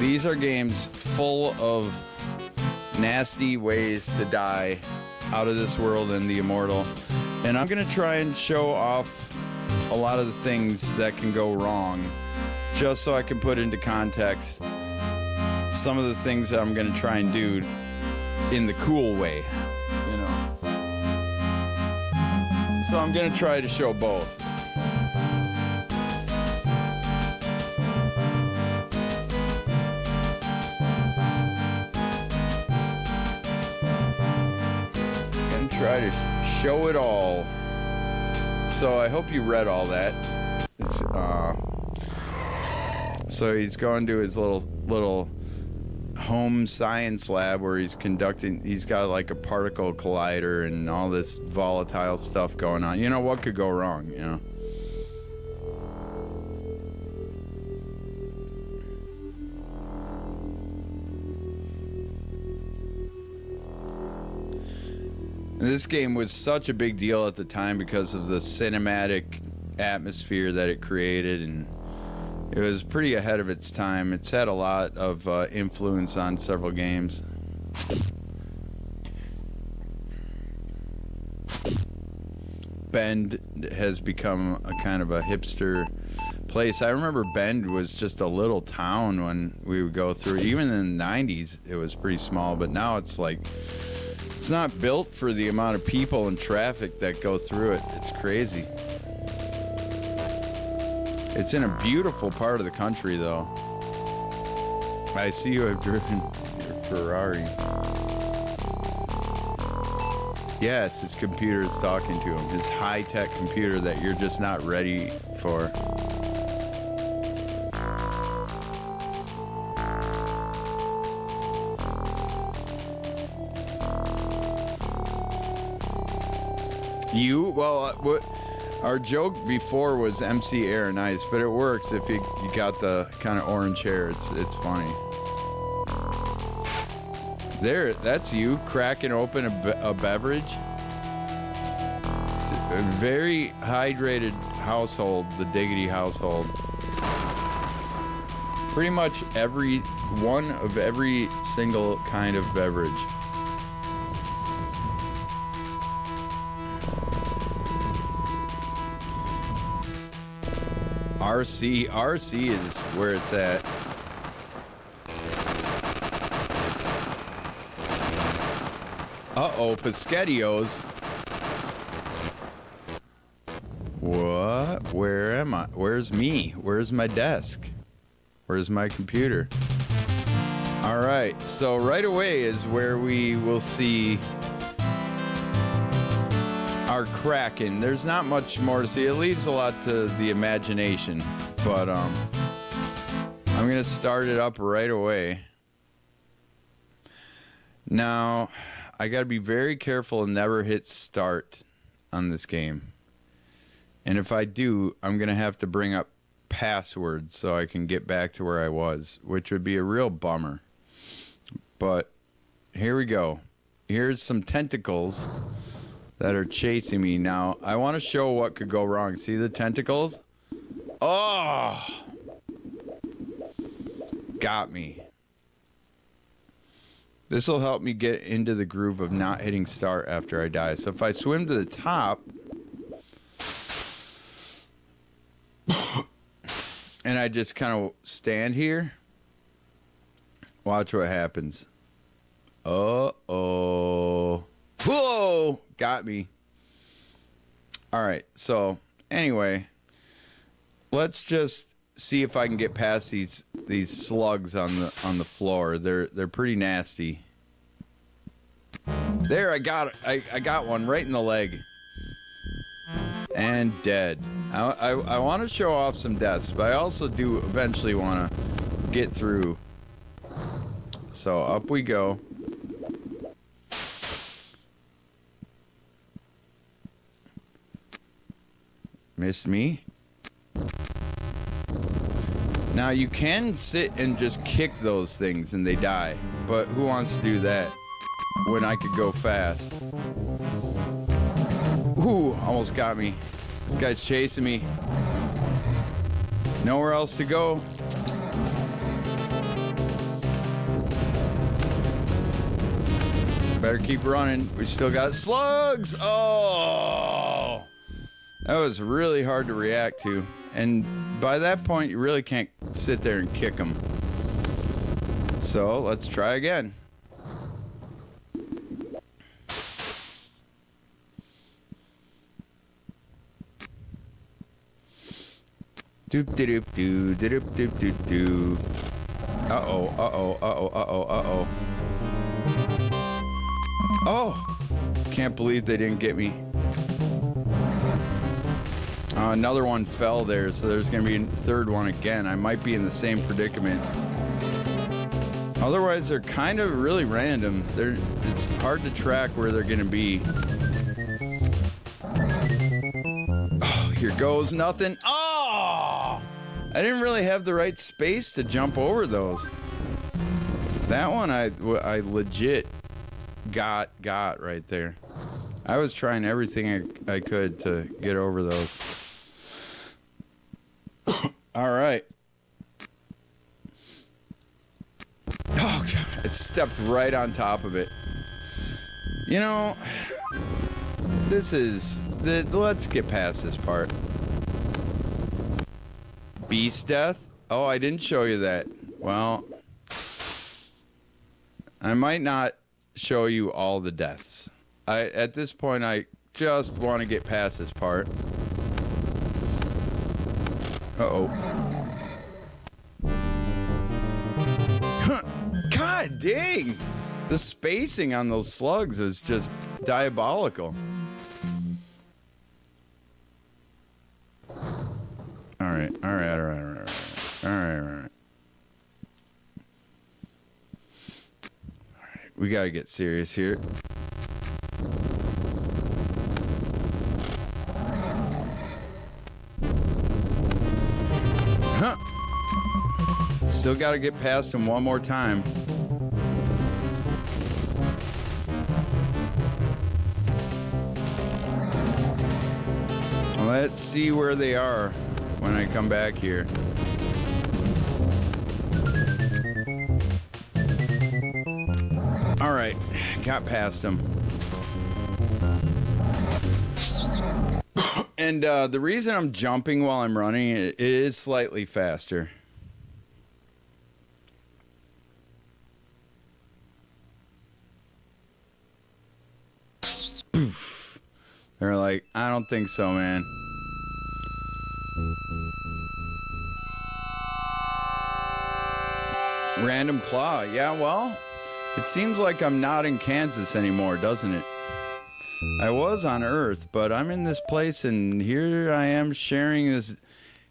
These are games full of nasty ways to die out of this world and the immortal. And I'm going to try and show off a lot of the things that can go wrong, just so I can put into context some of the things that I'm going to try and do in the cool way, you know. So I'm going to try to show both. Try to show it all. So I hope you read all that. So he's going to his little home science lab where he's got like a particle collider and all this volatile stuff going on. You know, what could go wrong, you know? This game was such a big deal at the time because of the cinematic atmosphere that it created, and it was pretty ahead of its time. It's had a lot of influence on several games. Bend has become a kind of a hipster place. I remember Bend was just a little town when we would go through. Even in the 90s, it was pretty small, but now it's like... It's not built for the amount of people and traffic that go through it. It's crazy. It's in a beautiful part of the country, though. I see you have driven your Ferrari. Yes, his computer is talking to him. His high-tech computer that you're just not ready for. Our joke before was MC Air and Ice, but it works if you got the kind of orange hair. It's funny. There, that's you cracking open a beverage. A very hydrated household, the Diggity household. Pretty much every single kind of beverage. RC is where it's at. Uh-oh, Pescattios. What? Where am I? Where's me? Where's my desk? Where's my computer? All right, so right away is where we will see our Kraken. There's not much more to see. It leaves a lot to the imagination, but I'm gonna start it up right away. Now, I gotta be very careful and never hit start on this game. And if I do, I'm gonna have to bring up passwords so I can get back to where I was, which would be a real bummer. But here we go. Here's some tentacles that are chasing me. Now, I want to show what could go wrong. See the tentacles? Oh! Got me. This will help me get into the groove of not hitting start after I die. So if I swim to the top, and I just kind of stand here, watch what happens. Uh-oh. Whoa! Got me. Alright, so anyway, let's just see if I can get past these slugs on the floor. They're pretty nasty. There, I got one right in the leg. And dead. I want to show off some deaths, but I also do eventually want to get through. So up we go. Missed me. Now you can sit and just kick those things and they die, but who wants to do that when I could go fast? Ooh, almost got me. This guy's chasing me. Nowhere else to go. Better keep running. We still got slugs. Oh, that was really hard to react to. And by that point, you really can't sit there and kick them. So let's try again. Doop doop doo doop doop doop doo. Uh-oh, uh-oh, uh-oh, uh-oh, uh-oh. Oh! Can't believe they didn't get me. Another one fell there, so there's gonna be a third one again. I might be in the same predicament. Otherwise, they're kind of really random. It's hard to track where they're gonna be. Oh, here goes nothing. Oh! I didn't really have the right space to jump over those. That one I legit got right there. I was trying everything I could to get over those. All right. Oh, God, it stepped right on top of it. You know, let's get past this part. Beast death? Oh, I didn't show you that. Well, I might not show you all the deaths. At this point, I just want to get past this part. Uh-oh. God dang! The spacing on those slugs is just diabolical. Alright. We gotta get serious here. Huh. Still gotta get past him one more time. Let's see where they are when I come back here. Alright, got past him. And the reason I'm jumping while I'm running, it is slightly faster. Poof. They're like, I don't think so, man. Random claw. Yeah, well, it seems like I'm not in Kansas anymore, doesn't it? I was on Earth, but I'm in this place, and here I am sharing this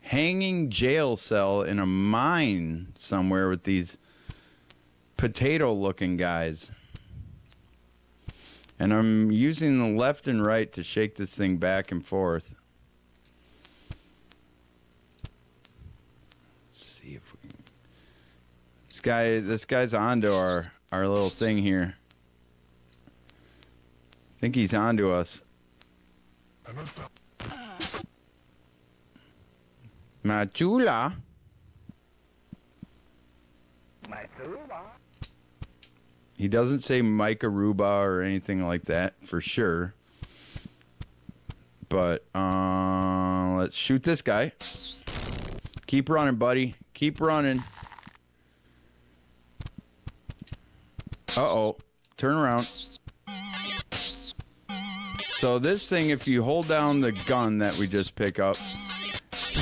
hanging jail cell in a mine somewhere with these potato-looking guys. And I'm using the left and right to shake this thing back and forth. Let's see if we can... This guy's onto our little thing here. I think he's onto us. Machula. He doesn't say Mike Aruba or anything like that for sure. But let's shoot this guy. Keep running, buddy. Keep running. Uh-oh. Turn around. So this thing, if you hold down the gun that we just pick up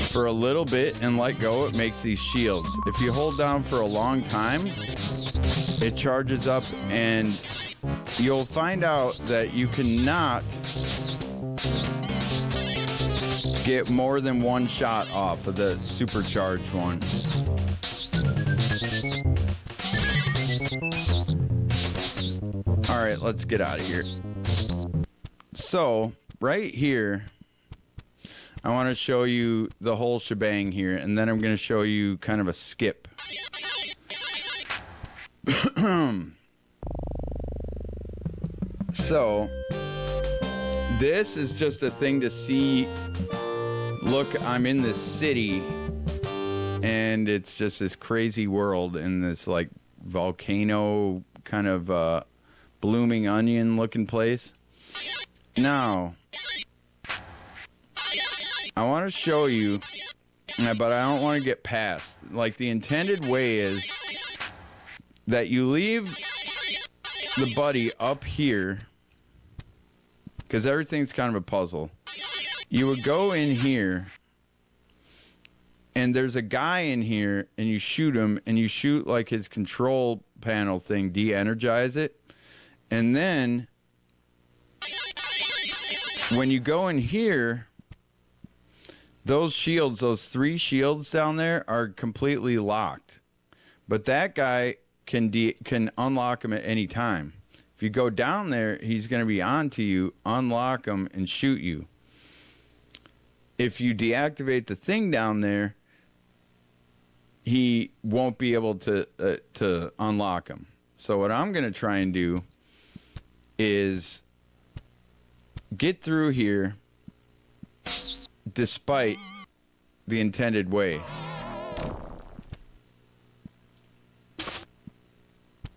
for a little bit and let go, it makes these shields. If you hold down for a long time, it charges up, and you'll find out that you cannot get more than one shot off of the supercharged one. Alright, let's get out of here. So, right here, I want to show you the whole shebang here, and then I'm going to show you kind of a skip. So, this is just a thing to see. Look, I'm in this city, and it's just this crazy world in this, like, volcano kind of blooming onion looking place. Now, I want to show you, but I don't want to get past. Like, the intended way is that you leave the buddy up here, because everything's kind of a puzzle. You would go in here, and there's a guy in here, and you shoot him, and you shoot like his control panel thing, de-energize it. And then when you go in here, those shields, those 3 shields down there are completely locked. But that guy can unlock them at any time. If you go down there, he's going to be on to you, unlock them, and shoot you. If you deactivate the thing down there, he won't be able to unlock them. So what I'm going to try and do is get through here despite the intended way.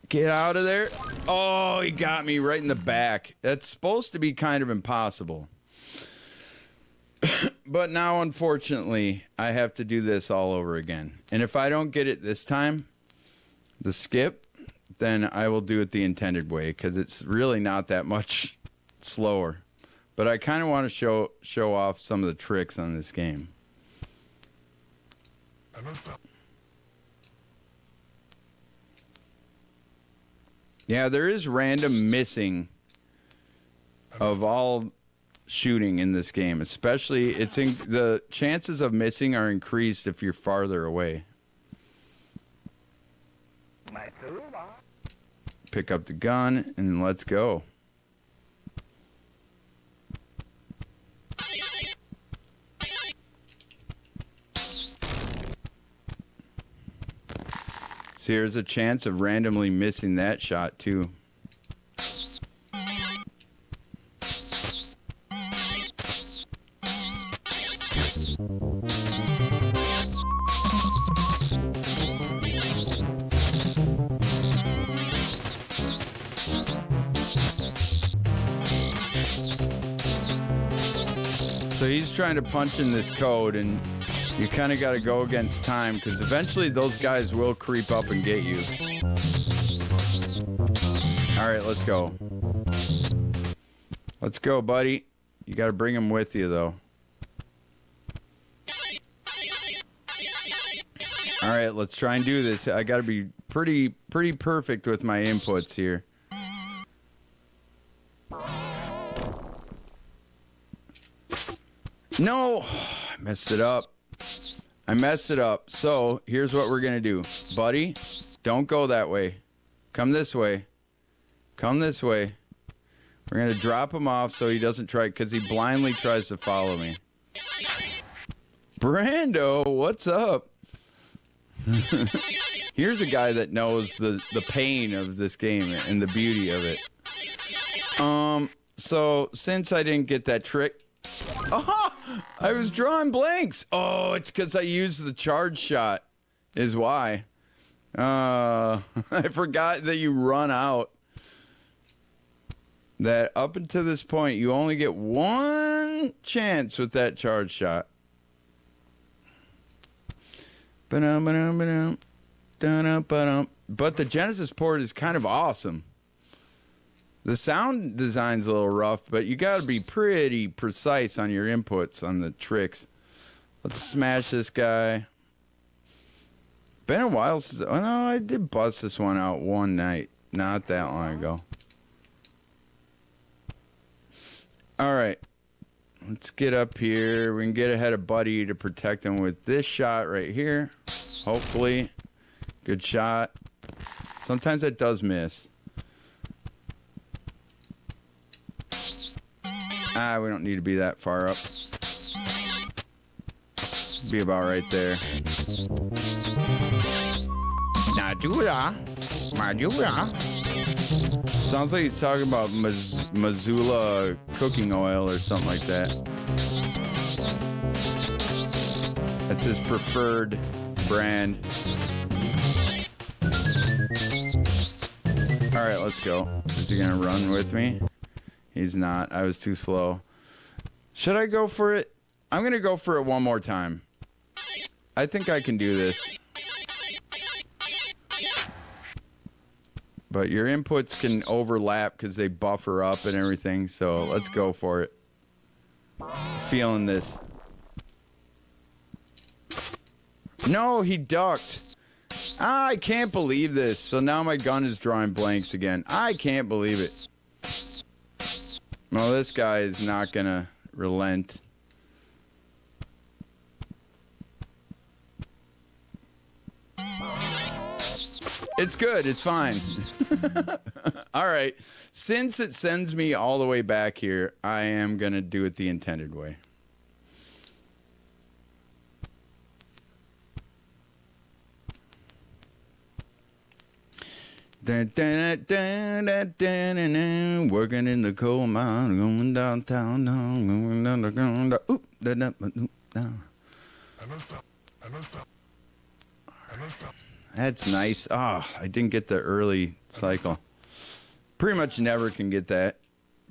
Get out of there. Oh, he got me right in the back. That's supposed to be kind of impossible. But now, unfortunately, I have to do this all over again. And if I don't get it this time, the skip, then I will do it the intended way, because it's really not that much slower. But I kind of want to show off some of the tricks on this game. Yeah, there is random missing of all shooting in this game. Especially, the chances of missing are increased if you're farther away. Pick up the gun and let's go. See, there's a chance of randomly missing that shot too. So he's trying to punch in this code, and you kind of got to go against time, because eventually those guys will creep up and get you. All right, let's go. Let's go, buddy. You got to bring him with you, though. All right, let's try and do this. I got to be pretty perfect with my inputs here. No, I messed it up. I messed it up. So here's what we're going to do. Buddy, don't go that way. Come this way. Come this way. We're going to drop him off so he doesn't try, because he blindly tries to follow me. Brando, what's up? Here's a guy that knows the pain of this game and the beauty of it. So since I didn't get that trick, I was drawing blanks. Oh, it's because I used the charge shot is why. I forgot that you run out. That up until this point, you only get one chance with that charge shot. But the Genesis port is kind of awesome. The sound design's a little rough, but you got to be pretty precise on your inputs on the tricks. Let's smash this guy. Been a while since... Oh, no, I did bust this one out one night. Not that long ago. All right. Let's get up here. We can get ahead of Buddy to protect him with this shot right here. Hopefully. Good shot. Sometimes that does miss. We don't need to be that far up. Be about right there. Sounds like he's talking about Missoula cooking oil or something like that. That's his preferred brand. All Alright, let's go. Is he gonna run with me? He's not. I was too slow. Should I go for it? I'm gonna go for it one more time. I think I can do this. But your inputs can overlap because they buffer up and everything, so let's go for it. Feeling this. No, he ducked. I can't believe this. So now my gun is drawing blanks again. I can't believe it. Well, this guy is not gonna relent. It's good. It's fine. All right. Since it sends me all the way back here, I am going to do it the intended way. Working in the coal mine, going downtown, going underground. Oop, That's nice. Oh, I didn't get the early cycle. Pretty much never can get that,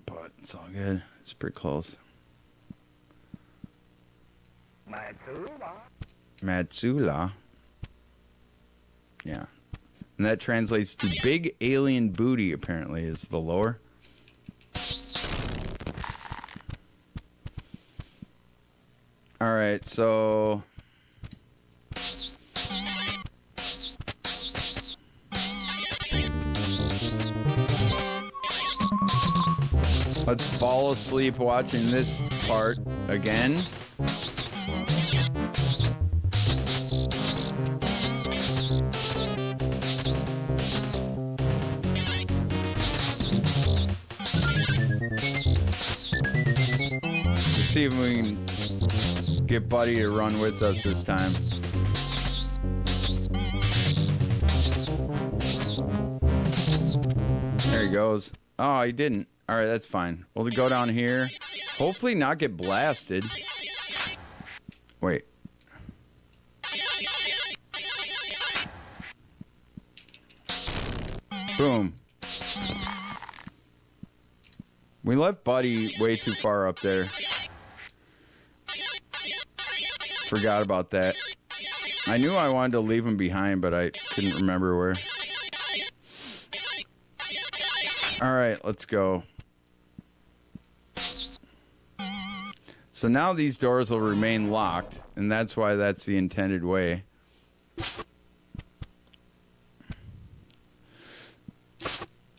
but it's all good. It's pretty close. Matsula. Yeah. And that translates to big alien booty, apparently, is the lore. All right, so... let's fall asleep watching this part again. Let's see if we can get Buddy to run with us this time. There he goes. Oh, he didn't. Alright, that's fine. We'll go down here. Hopefully not get blasted. Wait. Boom. We left Buddy way too far up there. Forgot about that. I knew I wanted to leave him behind, but I couldn't remember where. Alright, let's go. So now these doors will remain locked, and that's why that's the intended way.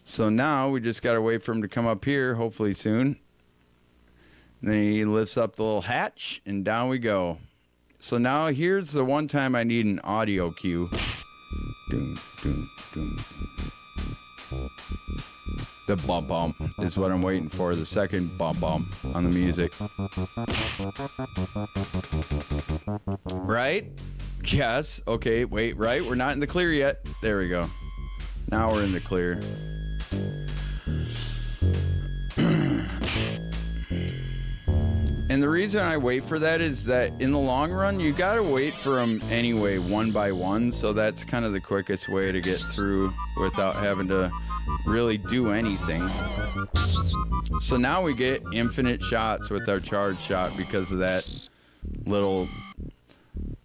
So now we just gotta wait for him to come up here, hopefully soon. And then he lifts up the little hatch, and down we go. So now here's the one time I need an audio cue. Doom, doom, doom. The bump bump is what I'm waiting for. The second bump bump on the music. Right? Yes. Okay, wait, right? We're not in the clear yet. There we go. Now we're in the clear. And the reason I wait for that is that in the long run, you gotta wait for them anyway, one by one. So that's kind of the quickest way to get through without having to really do anything. So now we get infinite shots with our charge shot because of that little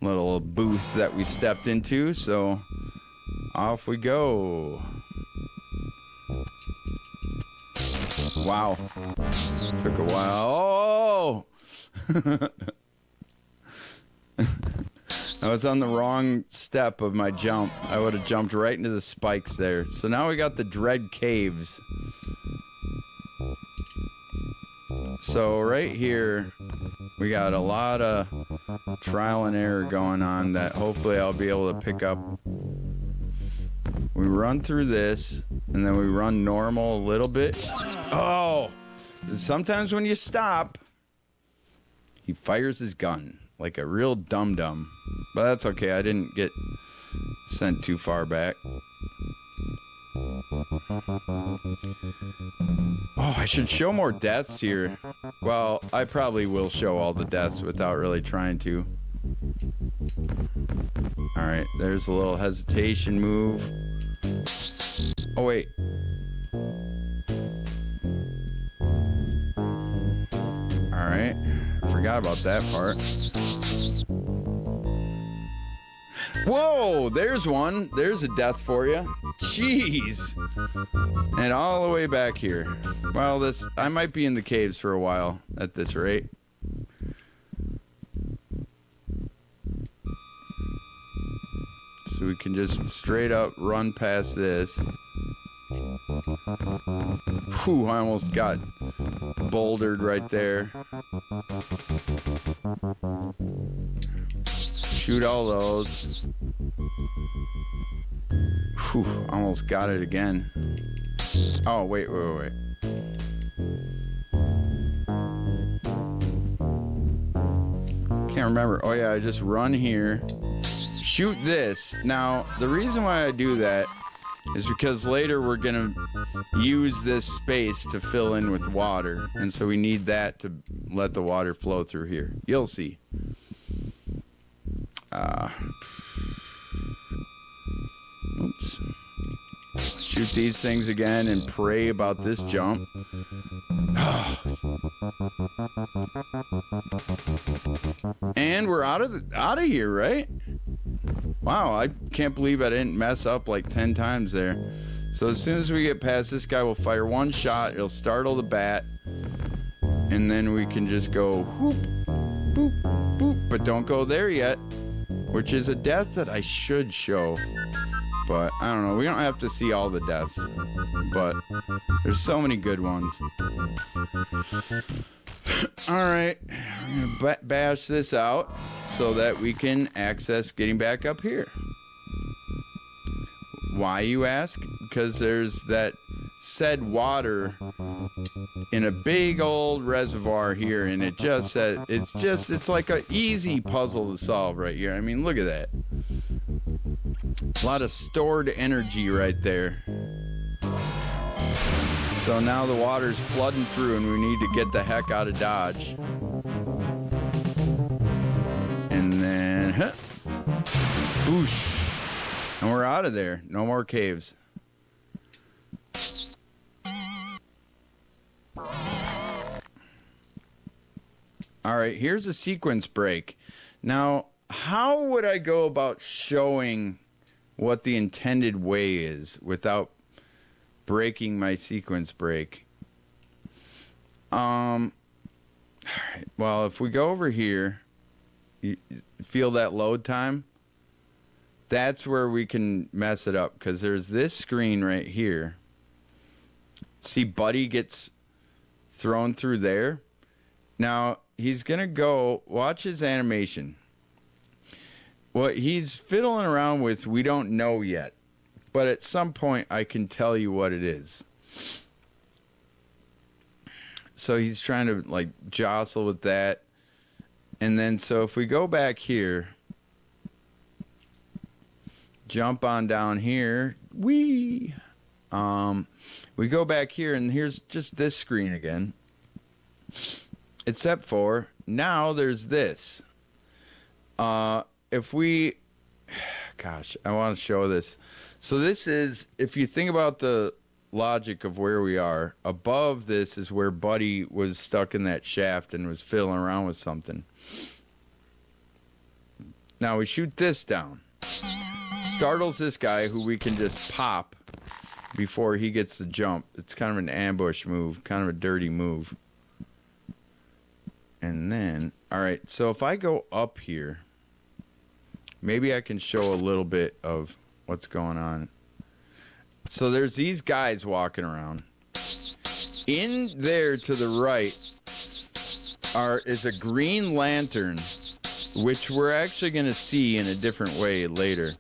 booth that we stepped into. So off we go. Wow. Took a while. Oh! I was on the wrong step of my jump. I would have jumped right into the spikes there. So now we got the Dread Caves. So right here, we got a lot of trial and error going on that hopefully I'll be able to pick up. We run through this, and then we run normal a little bit. Oh! Sometimes when you stop, he fires his gun like a real dum-dum. But that's okay, I didn't get sent too far back. Oh, I should show more deaths here. Well, I probably will show all the deaths without really trying to. Alright, there's a little hesitation move. Oh, wait. Forgot about that part. Whoa, there's one. There's a death for you. Jeez. And all the way back here. Well, I might be in the caves for a while at this rate. So we can just straight up run past this. Whew, I almost got bouldered right there. Shoot all those. Whew, almost got it again. Oh, wait. Can't remember. Oh, yeah, I just run here. Shoot this. Now, the reason why I do that is because later we're going to use this space to fill in with water. And so we need that to let the water flow through here. You'll see. Oops. Shoot these things again and pray about this jump. Oh. And we're out of here, right? Wow, I can't believe I didn't mess up like 10 times there. So as soon as we get past this guy, we'll fire one shot. It'll startle the bat. And then we can just go whoop, boop, boop. But don't go there yet. Which is a death that I should show. But I don't know. We don't have to see all the deaths. But there's so many good ones. Alright. I'm going to bash this out so that we can access getting back up here. Why, you ask? Because there's that said water in a big old reservoir here, and it just said it's like an easy puzzle to solve right here. I mean, look at that. A lot of stored energy right there. So now the water's flooding through and we need to get the heck out of Dodge. And then boosh. And we're out of there. No more caves. Alright, here's a sequence break. Now, how would I go about showing what the intended way is without breaking my sequence break? Alright, well, if we go over here, you feel that load time? That's where we can mess it up, because there's this screen right here. See, Buddy gets thrown through there. Now, he's going to go, watch his animation. What he's fiddling around with, we don't know yet. But at some point, I can tell you what it is. So he's trying to, like, jostle with that. And then, so if we go back here, jump on down here, we go back here, and here's just this screen again. Except for, now there's this. If we, gosh, I want to show this. So this is, if you think about the logic of where we are, above this is where Buddy was stuck in that shaft and was fiddling around with something. Now we shoot this down. Startles this guy who we can just pop before he gets the jump. It's kind of an ambush move, kind of a dirty move. And then, alright, so if I go up here, maybe I can show a little bit of what's going on. So there's these guys walking around. In there to the right is a green lantern, which we're actually going to see in a different way later.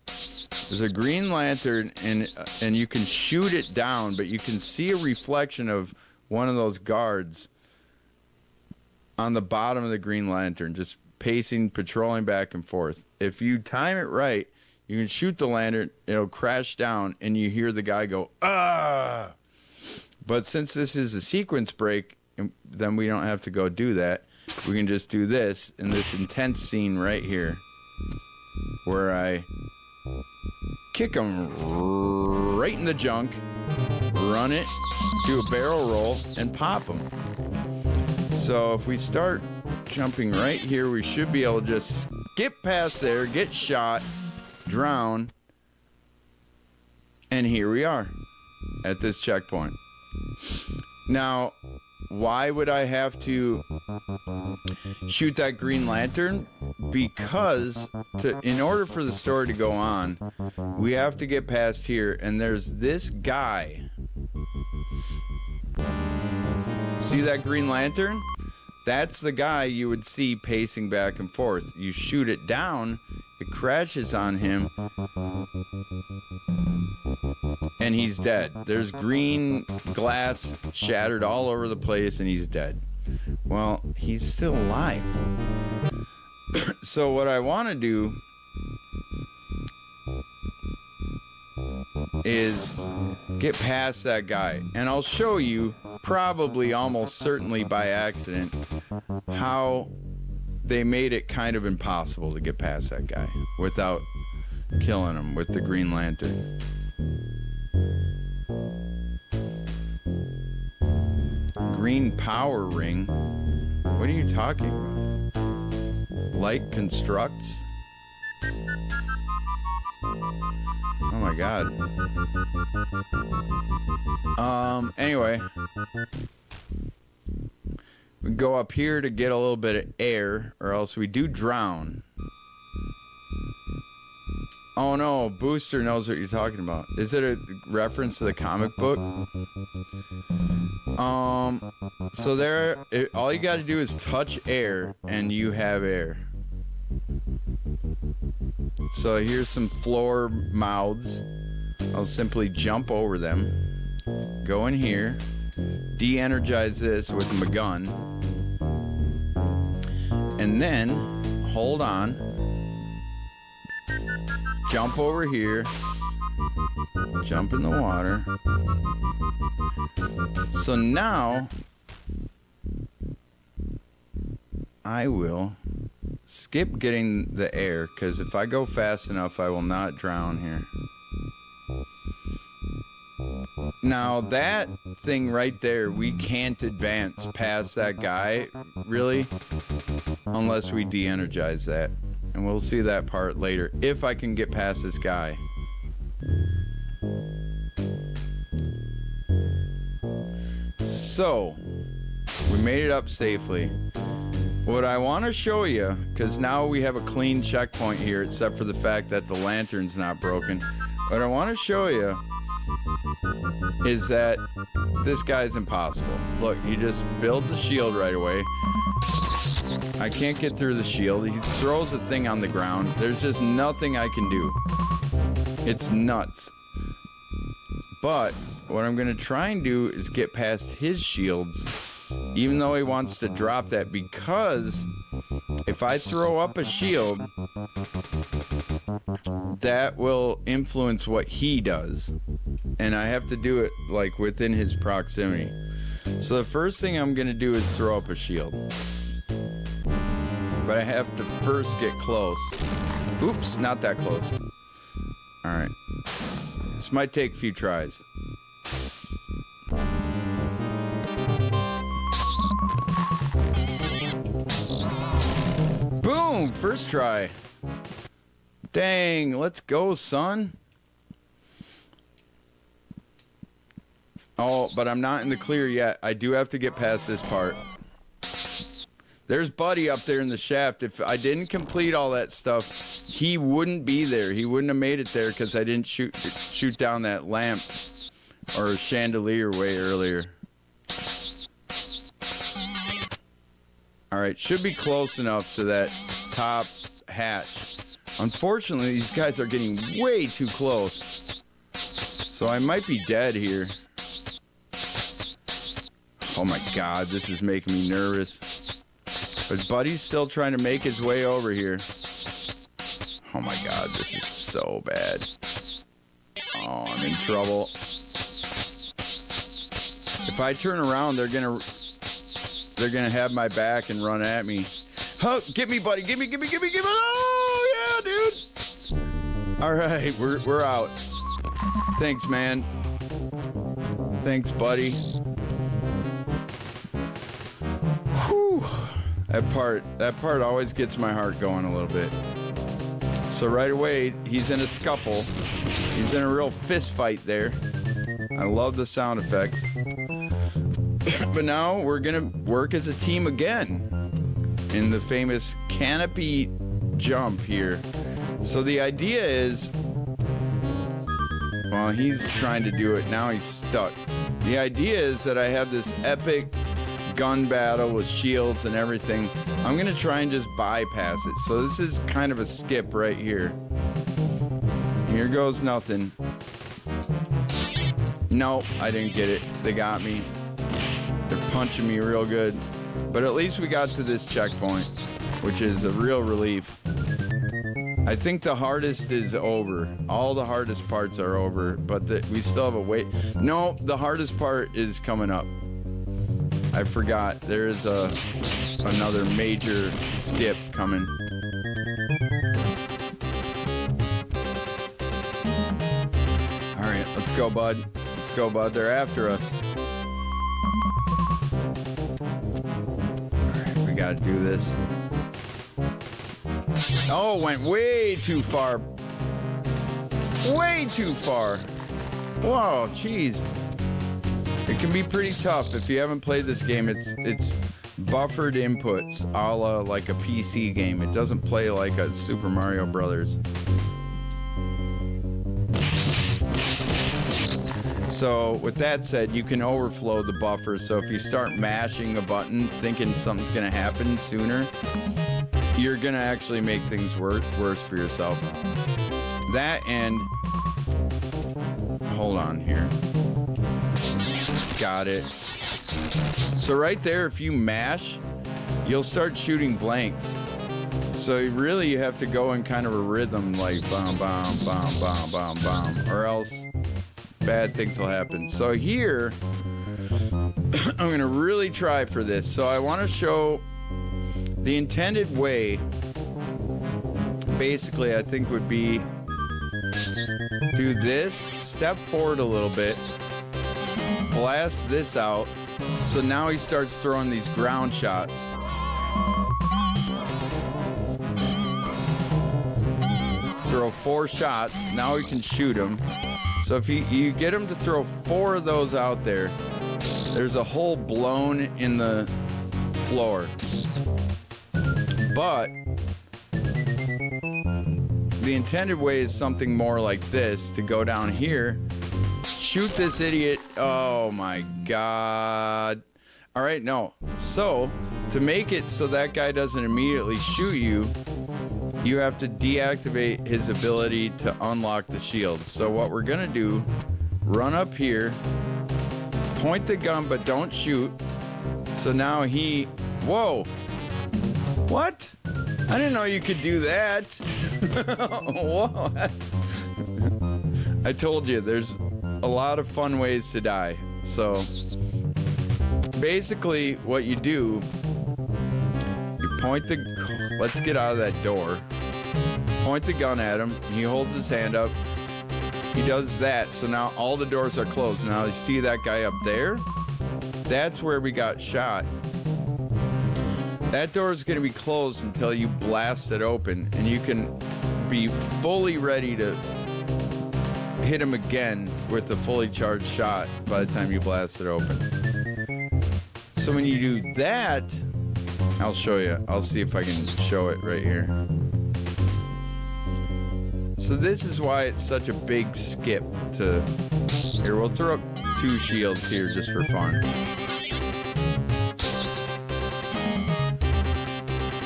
There's a green lantern, and you can shoot it down, but you can see a reflection of one of those guards on the bottom of the green lantern, just pacing, patrolling back and forth. If you time it right, you can shoot the lantern, it'll crash down, and you hear the guy go, ah! But since this is a sequence break, then we don't have to go do that. We can just do this in this intense scene right here, where I kick him right in the junk, run it, do a barrel roll, and pop him. So if we start jumping right here. We should be able to just skip past there, get shot, drown, and here we are at this checkpoint. Now, why would I have to shoot that green lantern? Because in order for the story to go on, we have to get past here, and there's this guy. See that green lantern? That's the guy you would see pacing back and forth. You shoot it down, it crashes on him, and he's dead. There's green glass shattered all over the place, and he's dead. Well, he's still alive. So what I want to do is get past that guy, and I'll show you, probably almost certainly by accident, how they made it kind of impossible to get past that guy without killing him with the green lantern. Green power ring? What are you talking about? Light constructs? Oh my god. Anyway. We go up here to get a little bit of air, or else we do drown. Oh no, Booster knows what you're talking about. Is it a reference to the comic book? So there, all you gotta do is touch air, and you have air. So here's some floor mouths. I'll simply jump over them. Go in here. De-energize this with my gun. And then, hold on. Jump over here. Jump in the water. So now, I will skip getting the air, because if I go fast enough, I will not drown here. Now, that thing right there, we can't advance past that guy, really, unless we de-energize that. And we'll see that part later, if I can get past this guy. So, we made it up safely. What I want to show you, because now we have a clean checkpoint here, except for the fact that the lantern's not broken. What I want to show you is that this guy's impossible. Look, he just builds a shield right away. I can't get through the shield. He throws a thing on the ground. There's just nothing I can do. It's nuts. But what I'm going to try and do is get past his shields, even though he wants to drop that, because if I throw up a shield, that will influence what he does, and I have to do it like within his proximity. So the first thing I'm gonna do is throw up a shield, but I have to first get close. Oops, not that close. Alright, this might take a few tries. Boom! First try. Dang, let's go, son. Oh, but I'm not in the clear yet. I do have to get past this part. There's Buddy up there in the shaft. If I didn't complete all that stuff, he wouldn't be there. He wouldn't have made it there because I didn't shoot down that lamp or chandelier way earlier. Alright, should be close enough to that top hatch. Unfortunately, these guys are getting way too close. So I might be dead here. Oh my god, this is making me nervous. But Buddy's still trying to make his way over here. Oh my god, this is so bad. Oh, I'm in trouble. If I turn around, they're gonna have my back and run at me. Oh, get me, Buddy, get me. Oh, yeah, dude. All right, we're out. Thanks, man. Thanks, Buddy. Whew. That part always gets my heart going a little bit. So right away, he's in a scuffle. He's in a real fist fight there. I love the sound effects. But now we're gonna work as a team again in the famous canopy jump here. So the idea is, well, he's trying to do it. Now he's stuck. The idea is that I have this epic gun battle with shields and everything. I'm gonna try and just bypass it. So this is kind of a skip right here. Here goes nothing. No, I didn't get it. They got me. They're punching me real good. But at least we got to this checkpoint, which is a real relief. I think the hardest is over. All the hardest parts are over, but we still have a wait. No, the hardest part is coming up. I forgot. There is another major skip coming. All right, let's go, bud. Let's go, bud. They're after us. All right, we gotta do this. Oh, went way too far. Way too far. Whoa, jeez. It can be pretty tough if you haven't played this game. It's buffered inputs, a la like a PC game. It doesn't play like a Super Mario Brothers. So with that said, you can overflow the buffer. So if you start mashing a button thinking something's gonna happen sooner, you're gonna actually make things worse for yourself. That and hold on here. Got it. So right there, if you mash, you'll start shooting blanks. So really you have to go in kind of a rhythm, like bam, bam, bam, bam, bam, bam, or else bad things will happen. So here, I'm gonna really try for this. So I wanna show the intended way, basically I think would be do this, step forward a little bit, blast this out, so now he starts throwing these ground shots. Throw 4 shots, now we can shoot him. So if you get him to throw 4 of those out there, there's a hole blown in the floor. But the intended way is something more like this, to go down here, shoot this idiot. Oh my god. All right, no. So to make it so that guy doesn't immediately shoot you, you have to deactivate his ability to unlock the shield. So what we're gonna do, run up here, point the gun but don't shoot. So now he, whoa, what? I didn't know you could do that. Whoa. I told you, there's a lot of fun ways to die. So basically what you do, you point the, let's get out of that door. Point the gun at him. He holds his hand up. He does that. So now all the doors are closed. Now you see that guy up there? That's where we got shot. That door is going to be closed until you blast it open, and you can be fully ready to hit him again with a fully charged shot by the time you blast it open. So when you do that, I'll show you. I'll see if I can show it right here. So this is why it's such a big skip to... Here, we'll throw up 2 shields here just for fun.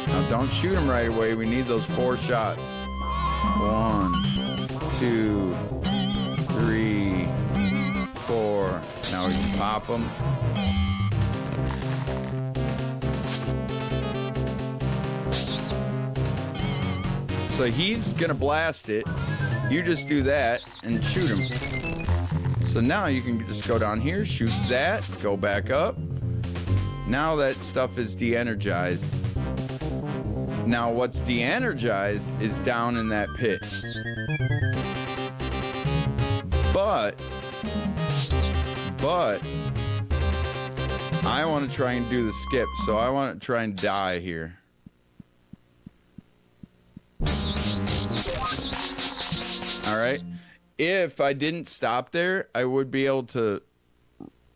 Now don't shoot him right away. We need those 4 shots. 1, 2, 3, 4. Now we can pop them. So he's gonna blast it. You just do that and shoot him. So now you can just go down here, shoot that, go back up. Now that stuff is de-energized. Now what's de-energized is down in that pit. But I want to try and do the skip, so I want to try and die here. Alright. If I didn't stop there, I would be able to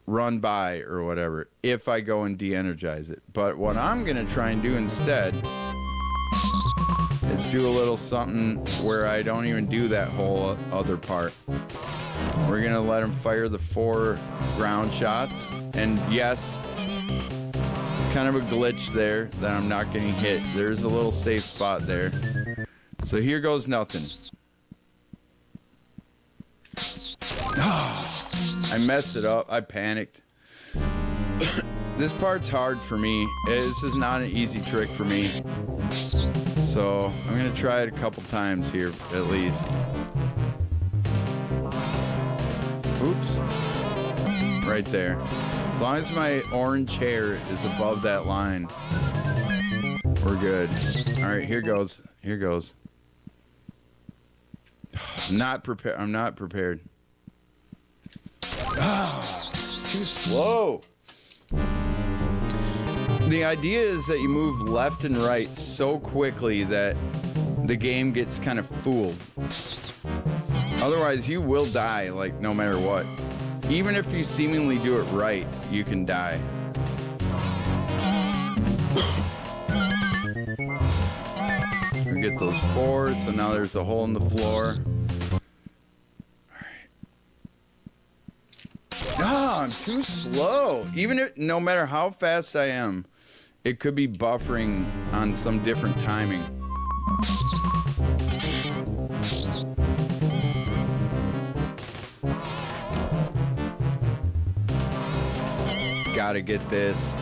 run by or whatever if I go and de-energize it. But what I'm going to try and do instead is do a little something where I don't even do that whole other part. We're going to let him fire the 4 ground shots. And yes, kind of a glitch there that I'm not getting hit. There's a little safe spot there. So here goes nothing. I messed it up. I panicked. This part's hard for me. This is not an easy trick for me. So I'm going to try it a couple times here at least. Oops. Right there. As long as my orange hair is above that line, we're good. Alright, here goes. Here goes. I'm not prepared. Oh, it's too slow. The idea is that you move left and right so quickly that the game gets kind of fooled. Otherwise, you will die, like, no matter what. Even if you seemingly do it right, you can die. We get those 4s, so now there's a hole in the floor. Ah, I'm too slow. Even if, no matter how fast I am, it could be buffering on some different timing. Gotta get this.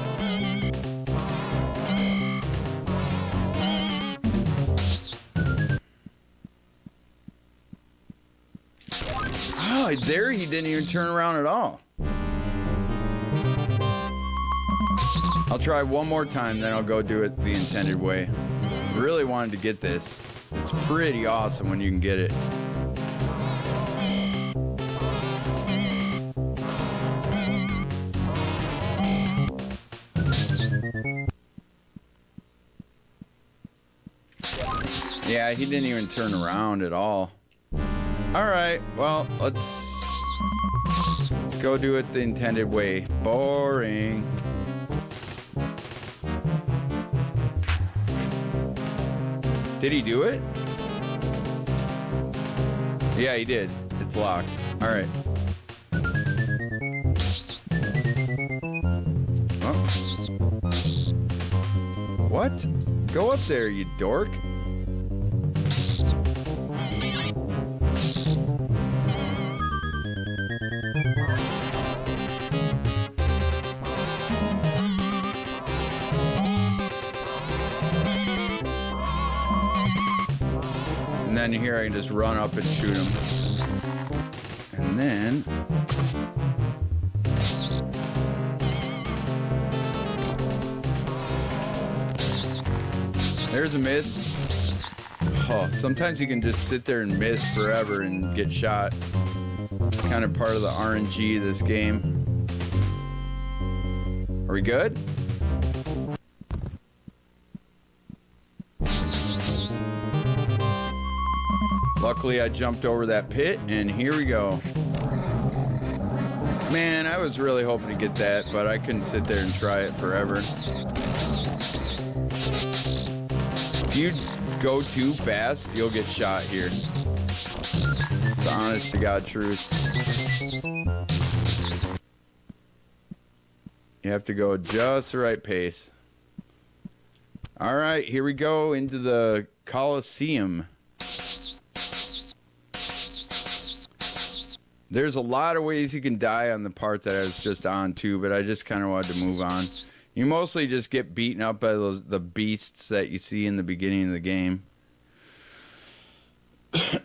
Oh, there he didn't even turn around at all. I'll try one more time, then I'll go do it the intended way. Really wanted to get this. It's pretty awesome when you can get it. Yeah, he didn't even turn around at all. Alright, well, let's go do it the intended way. Boring. Did he do it? Yeah, he did. It's locked. Alright. Oh. What? Go up there, you dork. And then here I can just run up and shoot him. And then... there's a miss. Oh, sometimes you can just sit there and miss forever and get shot. It's kind of part of the RNG of this game. Are we good? Luckily, I jumped over that pit, and here we go. Man, I was really hoping to get that, but I couldn't sit there and try it forever. If you go too fast, you'll get shot here. It's the honest to God truth. You have to go just the right pace. All right, here we go into the Coliseum. There's a lot of ways you can die on the part that I was just on too, but I just kind of wanted to move on. You mostly just get beaten up by the beasts that you see in the beginning of the game.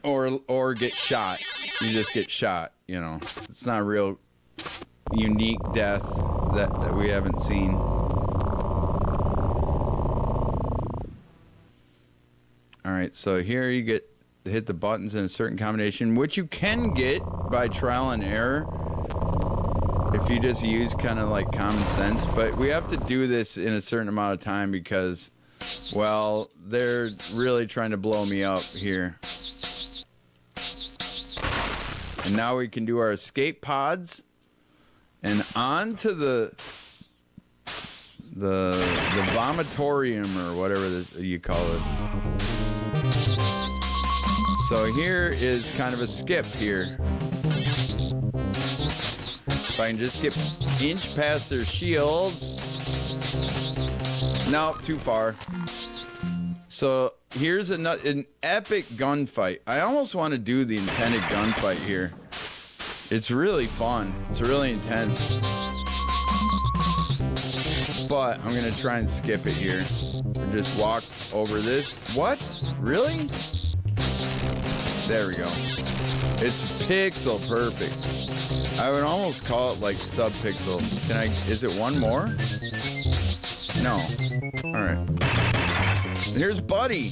or get shot. You just get shot, you know. It's not a real unique death that we haven't seen. Alright, so here you get to hit the buttons in a certain combination, which you can get by trial and error. if you just use kind of like common sense. But we have to do this in a certain amount of time because, well, they're really trying to blow me up here. And now we can do our escape pods and on to the vomitorium or whatever you call this. So here is kind of a skip here. If I can just get inch past their shields. Nope, too far. So here's an epic gunfight. I almost want to do the intended gunfight here. It's really fun. It's really intense. But I'm going to try and skip it here. Or just walk over this. What? Really? There we go. It's pixel perfect. I would almost call it like sub-pixel. Is it one more? No. Alright. Here's Buddy.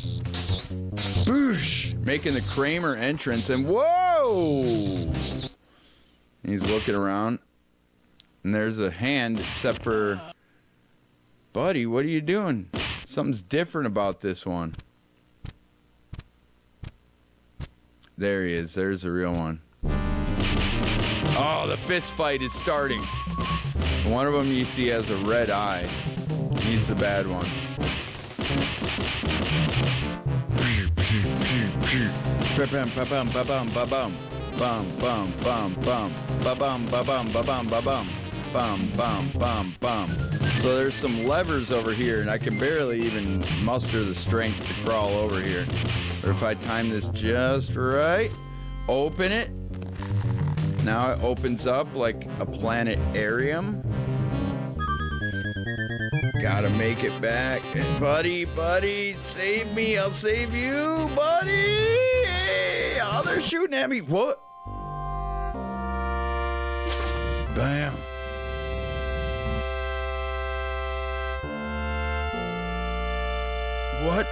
Boosh! Making the Kramer entrance and whoa! He's looking around. And there's a hand except for... Buddy, what are you doing? Something's different about this one. There he is. There's the real one. Oh, the fist fight is starting. One of them you see has a red eye. He's the bad one. Ba-bum, ba-bum, ba-bum, ba-bum. Bum, bum, bum, bum. Ba-bum, ba-bum, ba-bum, ba-bum. Bum, bum, bum, bum. So there's some levers over here, and I can barely even muster the strength to crawl over here. Or if I time this just right, open it. Now it opens up like a planetarium. Gotta make it back. Buddy, buddy, save me. I'll save you, buddy. Oh, they're shooting at me. What? Bam. What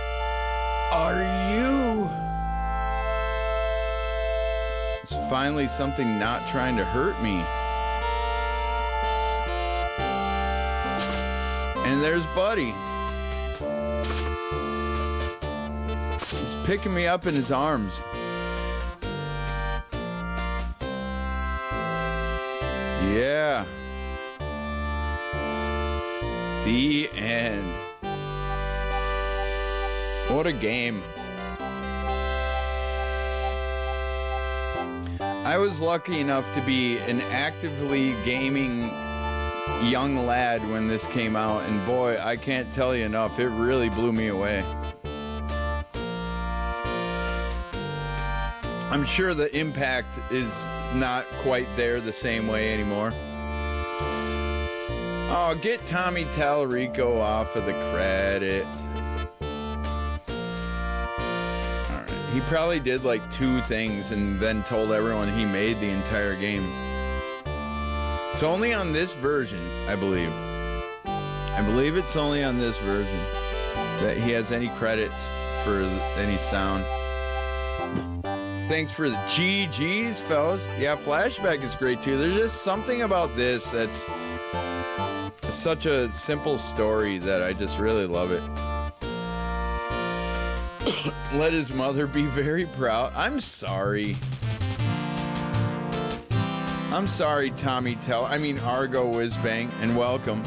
are you? It's finally something not trying to hurt me. And there's Buddy. He's picking me up in his arms. Yeah. The end. What a game. I was lucky enough to be an actively gaming young lad when this came out, and boy, I can't tell you enough, it really blew me away. I'm sure the impact is not quite there the same way anymore. Oh, get Tommy Tallarico off of the credits. He probably did like 2 things and then told everyone he made the entire game. It's only on this version, I believe. I believe it's only on this version that he has any credits for any sound. Thanks for the GGs, fellas. Yeah, Flashback is great too. There's just something about this that's such a simple story that I just really love it. Let his mother be very proud. I'm sorry. I'm sorry, Argo Whizbang, and welcome.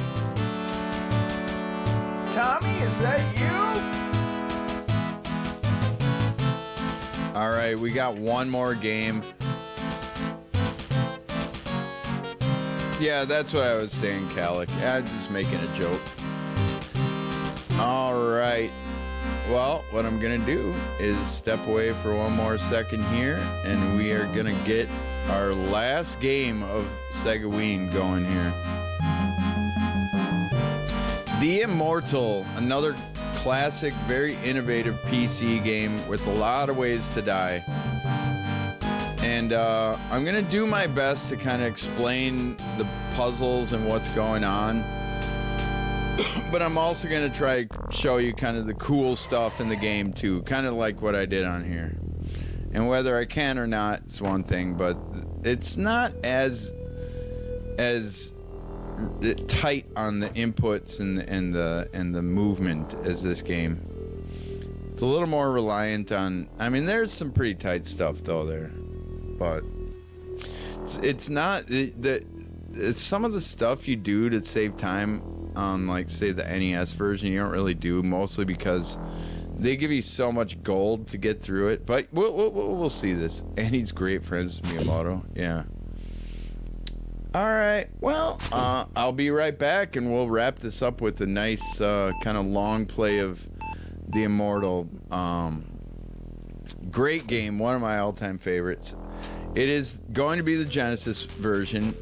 Tommy, is that you? All right, we got one more game. Yeah, that's what I was saying, Calic. I'm just making a joke. All right. Well, what I'm gonna do is step away for one more second here, and we are gonna get our last game of SEGAWEEN going here. The Immortal, another classic, very innovative PC game with a lot of ways to die. And I'm gonna do my best to kind of explain the puzzles and what's going on. But I'm also going to try to show you kind of the cool stuff in the game too, kind of like what I did on here. And whether I can or not is one thing, but it's not as as tight on the inputs and the movement as this game. It's a little more reliant on. I mean, there's some pretty tight stuff though there, but it's not it's some of the stuff you do to save time on, like, say, the NES version. You don't really do, mostly because they give you so much gold to get through it. But we'll see this. And he's great friends with Miyamoto. Yeah. All right. Well, I'll be right back, and we'll wrap this up with a nice kind of long play of The Immortal. Great game. One of my all-time favorites. It is going to be the Genesis version,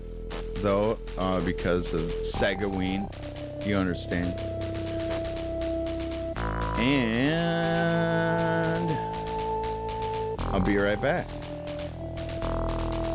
though, because of SEGAWEEN. You understand. And I'll be right back.